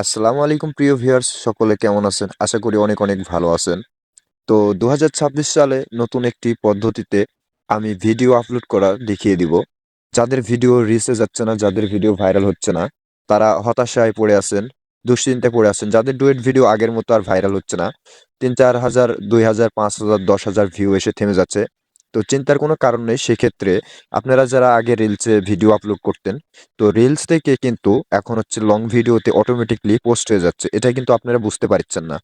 আসসালামু আলাইকুম প্রিয় ভিউয়ার্স সকলে কেমন আছেন? আশা করি অনেক অনেক ভালো আছেন। তো ২০২৬ সালে নতুন একটি পদ্ধতিতে আমি ভিডিও আপলোড করা দেখিয়ে দিব। যাদের ভিডিও রিচে যাচ্ছে না, যাদের ভিডিও ভাইরাল হচ্ছে না, তারা হতাশায় পড়ে আছেন, দুশ্চিন্তায় পড়ে আছেন। যাদের ডুয়েট ভিডিও আগের মতো আর ভাইরাল হচ্ছে না, ৩-৪ হাজার, ২ হাজার, ৫ হাজার, ১০ হাজার ভিউ এসে থেমে যাচ্ছে। তো চিন্তার কোনো কারণ নেই। সেক্ষেত্রে আপনারা যারা আগে রিলসে ভিডিও আপলোড করতেন, তো রিলস থেকে কিন্তু এখন হচ্ছে লং ভিডিওতে অটোমেটিক্যালি পোস্ট হয়ে যাচ্ছে। এটা কিন্তু আপনারা বুঝতে পারছেন না।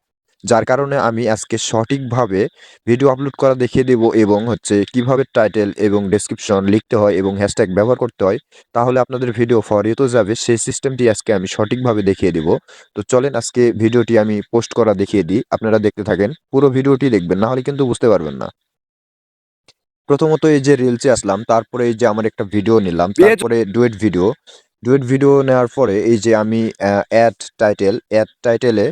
যার কারণে আমি আজকে সঠিকভাবে ভিডিও আপলোড করা দেখিয়ে দেব এবং হচ্ছে কিভাবে টাইটেল এবং ডেসক্রিপশন লিখতে হয় এবং হ্যাশট্যাগ ব্যবহার করতে হয়। তাহলে আপনাদের ভিডিও ফর ইউ তো যাবে। সেই সিস্টেমটি আজকে আমি সঠিকভাবে দেখিয়ে দেব। তো চলেন আজকে ভিডিওটি আমি পোস্ট করা দেখিয়ে দিই। আপনারা দেখতে থাকেন। পুরো ভিডিওটি দেখবেন। না হলে কিন্তু বুঝতে পারবেন না। প্রথমত এই যে রিলসে আসলাম, তারপরে এই যে আমার একটা ভিডিও নিলাম, পেজ তারপরে ডুয়েট ভিডিও নেওয়ার পরে এই যে আমি অ্যাড টাইটেলে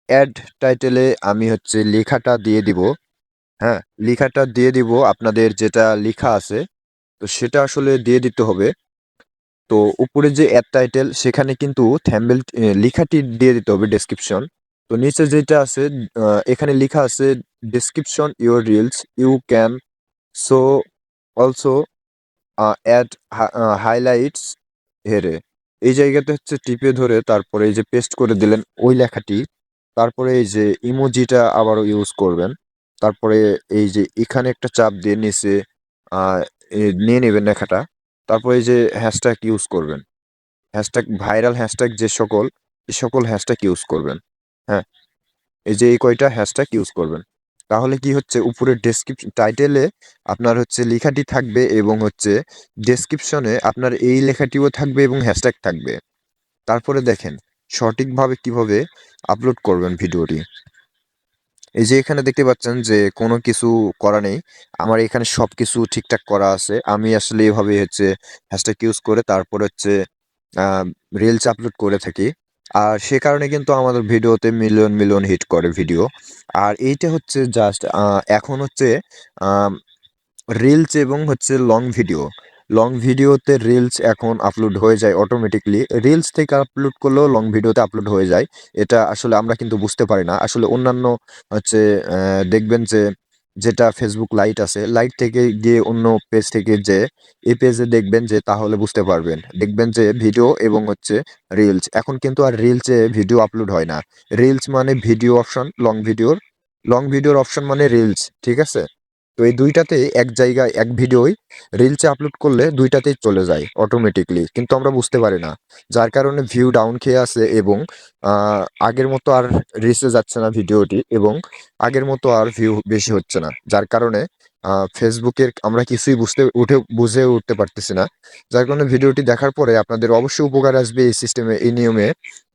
অ্যাড টাইটেলে আমি হচ্ছে লেখাটা দিয়ে দিব। হ্যাঁ, লেখাটা দিয়ে দিব আপনাদের যেটা লিখা আছে, তো সেটা আসলে দিয়ে দিতে হবে। তো উপরে যে অ্যাড টাইটেল সেখানে কিন্তু থাম্বনেল লেখাটি দিয়ে দিতে হবে ডেসক্রিপশন। তো নিচে যেটা আছে এখানে লিখা আছে description your reels you can so also add highlights here. এই জায়গাতে হচ্ছে টিপে ধরে তারপরে এই যে পেস্ট করে দিলেন ওই লেখাটি। তারপরে এই যে ইমোজিটা আবারও ইউজ করবেন। তারপরে এই যে এখানে একটা চাপ দিয়ে নিচে আ নিয়ে নিবেন লেখাটা। তারপরে এই যে হ্যাশট্যাগ ইউজ করবেন। হ্যাশট্যাগ ভাইরাল হ্যাশট্যাগ যে সকল, এ সকল হ্যাশট্যাগ ইউজ করবেন। হ্যাঁ? এই যে এই কয়টা হ্যাশট্যাগ ইউজ করবেন। তাহলে কি হচ্ছে উপরে টাইটেলে আপনার হচ্ছে লেখাটি থাকবে এবং হচ্ছে ডেসক্রিপশনে আপনার এই লেখাটিও থাকবে এবং হ্যাশট্যাগ থাকবে। তারপরে দেখেন সঠিকভাবে কিভাবে আপলোড করবেন ভিডিওটি। এই যে এখানে দেখতে পাচ্ছেন যে কোনো কিছু করা নেই। আমার এখানে সবকিছু ঠিকঠাক করা আছে। আমি আসলে এভাবে হচ্ছে হ্যাশট্যাগ ইউজ করে তারপরে হচ্ছে আ রিলস আপলোড করে থাকি। আর সে কারণে কিন্তু আমাদের ভিডিওতে মিলিয়ন, মিলিয়ন হিট করে ভিডিও। আর এইটা হচ্ছে জাস্ট এখন হচ্ছে আম রিলস এবং হচ্ছে লং ভিডিও। লং ভিডিওতে রিলস এখন আপলোড হয়ে যায় অটোমেটিক্যালি। রিলস থেকে আপলোড করলেও লং ভিডিওতে আপলোড হয়ে যায়। এটা আসলে আমরা কিন্তু বুঝতে পারি না। আসলে অন্যান্য হচ্ছে দেখবেন যে যেটা Facebook লাইট আছে, লাইট থেকে গিয়ে অন্য পেজ থেকে যেয়ে এই পেজে দেখবেন যে তাহলে বুঝতে পারবেন। দেখবেন যে ভিডিও এবং হচ্ছে রিলস। এখন কিন্তু আর রিলসে ভিডিও আপলোড হয় না। রিলস মানে ভিডিও অপশন, লং ভিডিওর অপশন মানে রিলস। ঠিক আছে? তো এই ২ টাতেই এক জায়গায় এক ভিডিওই রিলসে আপলোড করলে ২ টাতেই চলে যায় অটোমেটিক্যালি। কিন্তু আমরা বুঝতে পারি না। যার কারণে ভিউ ডাউন খেয়ে আছে এবং আ আগের মতো আর রিচে যাচ্ছে না ভিডিওটি এবং আগের মতো আর ভিউ বেশি হচ্ছে না। যার কারণে Facebook এর আমরা কিছুই বুঝে উঠতে পারতেছি না। যার কারণে ভিডিওটি দেখার পরে আপনাদের অবশ্যই উপকার আসবে এই সিস্টেমে, এই নিয়মে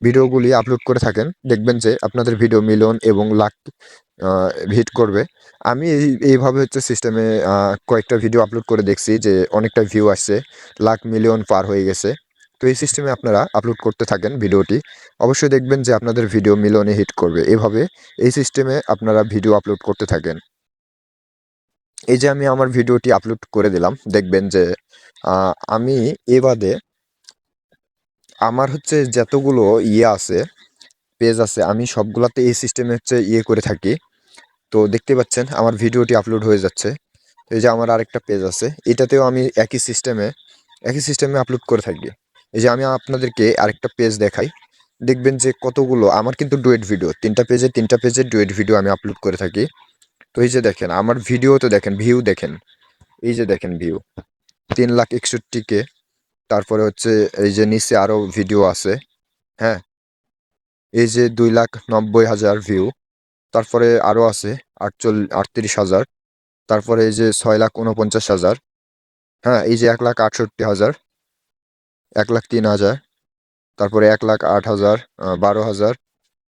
ভিডিওগুলি আপলোড করে থাকেন। দেখবেন যে আপনাদের ভিডিও মিলিয়ন এবং লাখ আ হিট করবে। আমি এইভাবে হচ্ছে সিস্টেমে কয়েকটা ভিডিও আপলোড করে দেখছি যে অনেকটা ভিউ আসছে। লাখ মিলিয়ন পার হয়ে গেছে। তো এই সিস্টেমে আপনারা আপলোড করতে থাকেন ভিডিওটি। অবশ্যই দেখবেন যে আপনাদের ভিডিও মিলিয়নে হিট করবে। এভাবে এই সিস্টেমে আপনারা ভিডিও আপলোড করতে থাকেন। এই যে আমি আমার ভিডিওটি আপলোড করে দিলাম। দেখবেন যে আ আমি এ বাদে আমার হচ্ছে যতগুলো আছে, পেজ আছে আমি সবগুলাতে এই সিস্টেমে হচ্ছে করে থাকি। তো দেখতে পাচ্ছেন আমার ভিডিওটি আপলোড হয়ে যাচ্ছে। এই যে আমার আরেকটা পেজ আছে। এটাতেও আমি একই সিস্টেমে আপলোড করে থাকি। এই যে আমি আপনাদেরকে আরেকটা পেজ দেখাই। দেখবেন যে কতগুলো আমার কিন্তু ডুয়েট ভিডিও ৩ টা পেজে ৩ টা পেজের ডুয়েট ভিডিও আমি আপলোড করে থাকি। তো এই যে দেখেন আমার ভিডিওতে দেখেন ভিউ দেখেন। এই যে দেখেন ভিউ ৩,৬১,০০০ কে। তারপরে হচ্ছে এই যে নিচে আরো ভিডিও আছে। হ্যাঁ? এই যে ২,৯০,০০০ ভিউ। তারপরে আরো আছে ৩৮,০০০। তারপরে এই যে ৬,৪৯,০০০। হ্যাঁ? এই যে ১,৬৮,০০০, ১,০৩,০০০, তারপরে ১,০৮,০০০, ১২,০০০।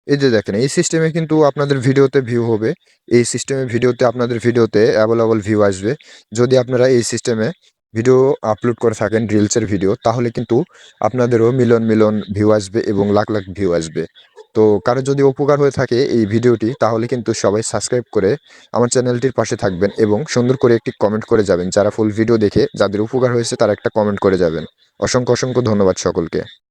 এই যে দেখেন এই সিস্টেমে কিন্তু আপনাদের ভিডিওতে ভিউ হবে। এই সিস্টেমে ভিডিওতে আপনাদের ভিডিওতে এভেইলেবল ভিউ আসবে। যদি আপনারা এই সিস্টেমে ভিডিও আপলোড করে থাকেন রিলসের ভিডিও তাহলে কিন্তু আপনাদেরও মিলিয়ন, মিলিয়ন ভিউ আসবে এবং লাখ, লাখ ভিউ আসবে। তো কারো যদি উপকার হয়ে থাকে এই ভিডিওটি তাহলে কিন্তু সবাই সাবস্ক্রাইব করে আমার চ্যানেলটির পাশে থাকবেন এবং সুন্দর করে একটি কমেন্ট করে যাবেন। যারা ফুল ভিডিও দেখে যাদের উপকার হয়েছে তারা একটা কমেন্ট করে যাবেন। অসংখ্য, অসংখ্য ধন্যবাদ সকলকে।